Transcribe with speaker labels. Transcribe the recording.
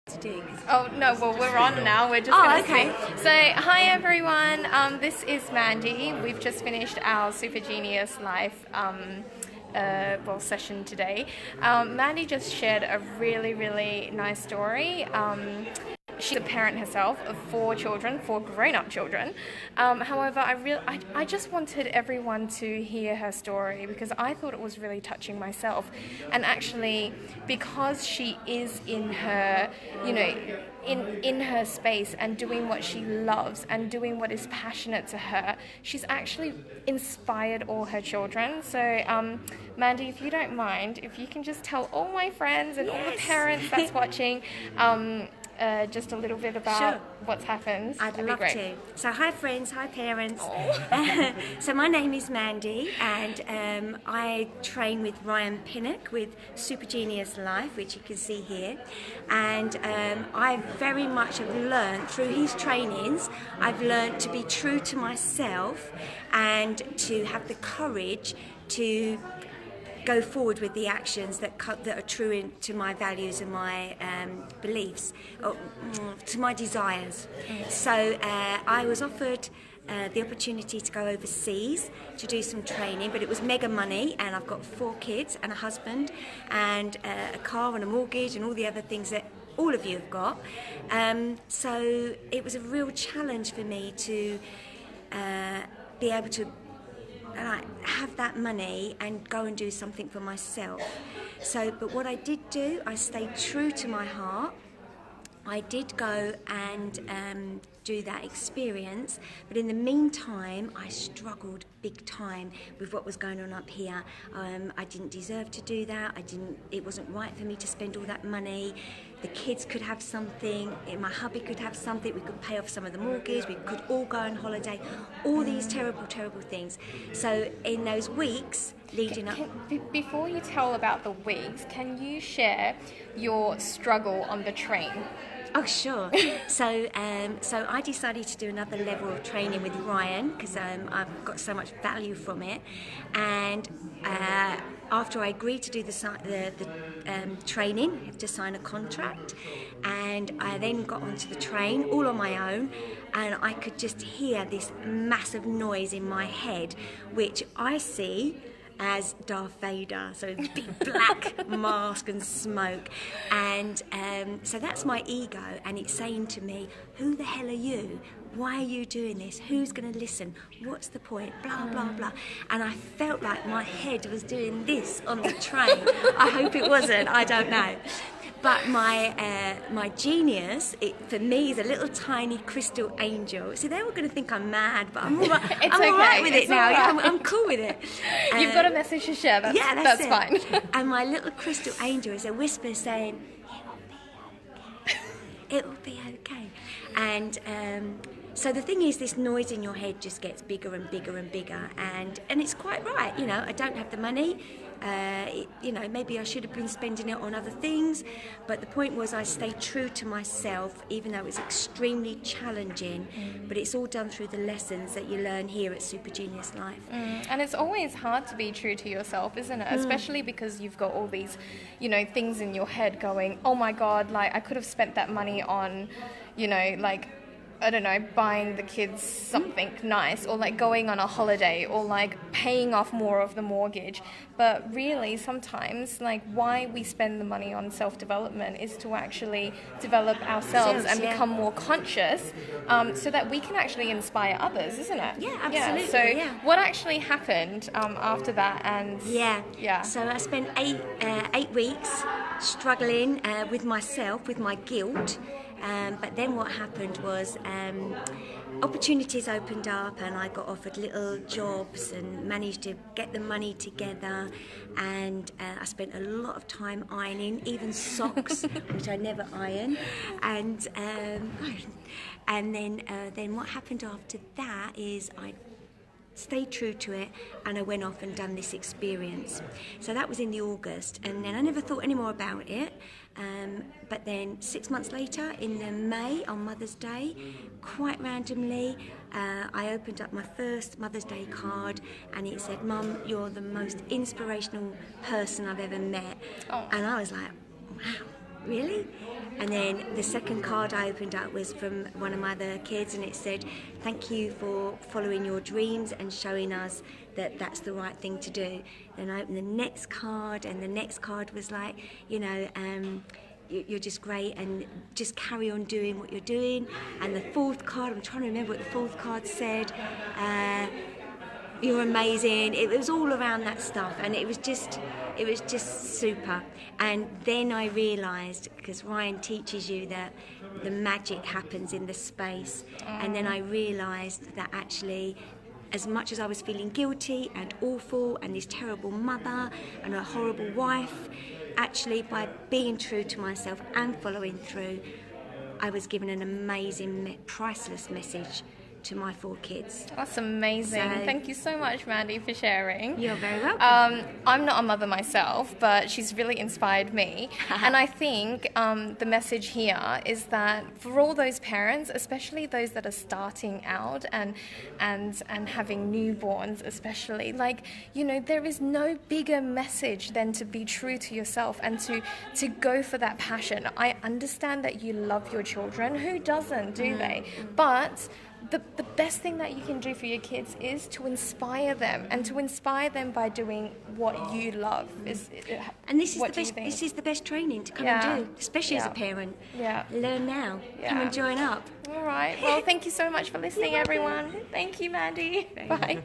Speaker 1: To do.
Speaker 2: Oh no, well we're on now. We're just
Speaker 1: okay.
Speaker 2: So hi everyone. This is Mandy. We've just finished our SuperGenius live session today. Mandy just shared a really nice story. She's a parent herself of 4 children, 4 grown-up children. However, I just wanted everyone to hear her story because I thought it was really touching myself. And actually, because she is in her, in her space and doing what she loves and doing what is passionate to her, she's actually inspired all her children. So, Mandy, if you don't mind, if you can just tell all my friends and all the parents that's watching, just a little bit about what's happened.
Speaker 1: I'd love to. So hi friends, hi parents.
Speaker 2: Oh.
Speaker 1: So my name is Mandy and I train with Ryan Pinnock with SuperGenius Life, which you can see here. And I very much have learned through his trainings, I've learned to be true to myself and to have the courage to go forward with the actions that are true to my values and my beliefs, or to my desires. So I was offered the opportunity to go overseas to do some training, but it was mega money, and I've got 4 kids and a husband and a car and a mortgage and all the other things that all of you have got. So it was a real challenge for me to be able to have that money and go and do something for myself. So, but what I did do, I stayed true to my heart. I did go and do that experience, but in the meantime I struggled big time with what was going on up here. I didn't deserve to do that. It wasn't right for me to spend all that money. The kids could have something, my hubby could have something, we could pay off some of the mortgage, we could all go on holiday, all these terrible things. So in those weeks leading up...
Speaker 2: Before you tell about the weeks, can you share your struggle on the train?
Speaker 1: Oh, sure. So I decided to do another level of training with Ryan because I've got so much value from it. And after I agreed to do the training, I had to sign a contract. And I then got onto the train all on my own, and I could just hear this massive noise in my head, which I see as Darth Vader, so big black mask and smoke, and so that's my ego, and it's saying to me, who the hell are you? Why are you doing this? Who's going to listen? What's the point? Blah blah blah. And I felt like my head was doing this on the train. I hope it wasn't, I don't know. But my genius, for me, is a little tiny crystal angel. See, they were going to think I'm mad, but I'm all right, all right with it now. Yeah, I'm cool with it.
Speaker 2: You've got a message to share. That's fine.
Speaker 1: And my little crystal angel is a whisper saying, "It will be okay." And so the thing is, this noise in your head just gets bigger and bigger and bigger, and it's quite right. I don't have the money. Maybe I should have been spending it on other things, but the point was I stayed true to myself, even though it was extremely challenging. But it's all done through the lessons that you learn here at SuperGenius Life.
Speaker 2: And it's always hard to be true to yourself, isn't it? Especially because you've got all these, things in your head going, oh my God, like I could have spent that money on, I don't know, buying the kids something nice, or like going on a holiday, or like paying off more of the mortgage. But really, sometimes, like, why we spend the money on self-development is to actually develop ourselves and become more conscious, so that we can actually inspire others, isn't it?
Speaker 1: Yeah, absolutely.
Speaker 2: So what actually happened after that? And
Speaker 1: so I spent 8 weeks struggling with myself, with my guilt. But then what happened was opportunities opened up, and I got offered little jobs and managed to get the money together, and I spent a lot of time ironing, even socks, which I never iron, and then what happened after that is I stayed true to it, and I went off and done this experience. So that was in the August, and then I never thought any more about it. But then 6 months later, in the May, on Mother's Day, quite randomly, I opened up my first Mother's Day card, and it said, "Mum, you're the most inspirational person I've ever met." And I was like, wow, really? And then the second card I opened up was from one of my other kids, and it said, "Thank you for following your dreams and showing us that that's the right thing to do." Then I opened the next card, and the next card was like, you're just great, and just carry on doing what you're doing. And the fourth card, I'm trying to remember what the fourth card said. You're amazing. It was all around that stuff, and it was just super. And then I realised, because Ryan teaches you that the magic happens in the space, and then I realised that actually, as much as I was feeling guilty and awful and this terrible mother and a horrible wife, actually by being true to myself and following through, I was given an amazing, priceless message to my 4 kids.
Speaker 2: That's amazing. Thank you so much, Mandy, for sharing.
Speaker 1: You're very welcome.
Speaker 2: I'm not a mother myself, but she's really inspired me. And I think the message here is that for all those parents, especially those that are starting out and having newborns especially, there is no bigger message than to be true to yourself and to go for that passion. I understand that you love your children. Who doesn't, do they? But the best thing that you can do for your kids is to inspire them, and to inspire them by doing what you love.
Speaker 1: And this is the best training to come and do, especially as a parent.
Speaker 2: Yeah.
Speaker 1: Learn now. Come and join up.
Speaker 2: All right. Well, thank you so much for listening, everyone. Thank you, Mandy. Bye.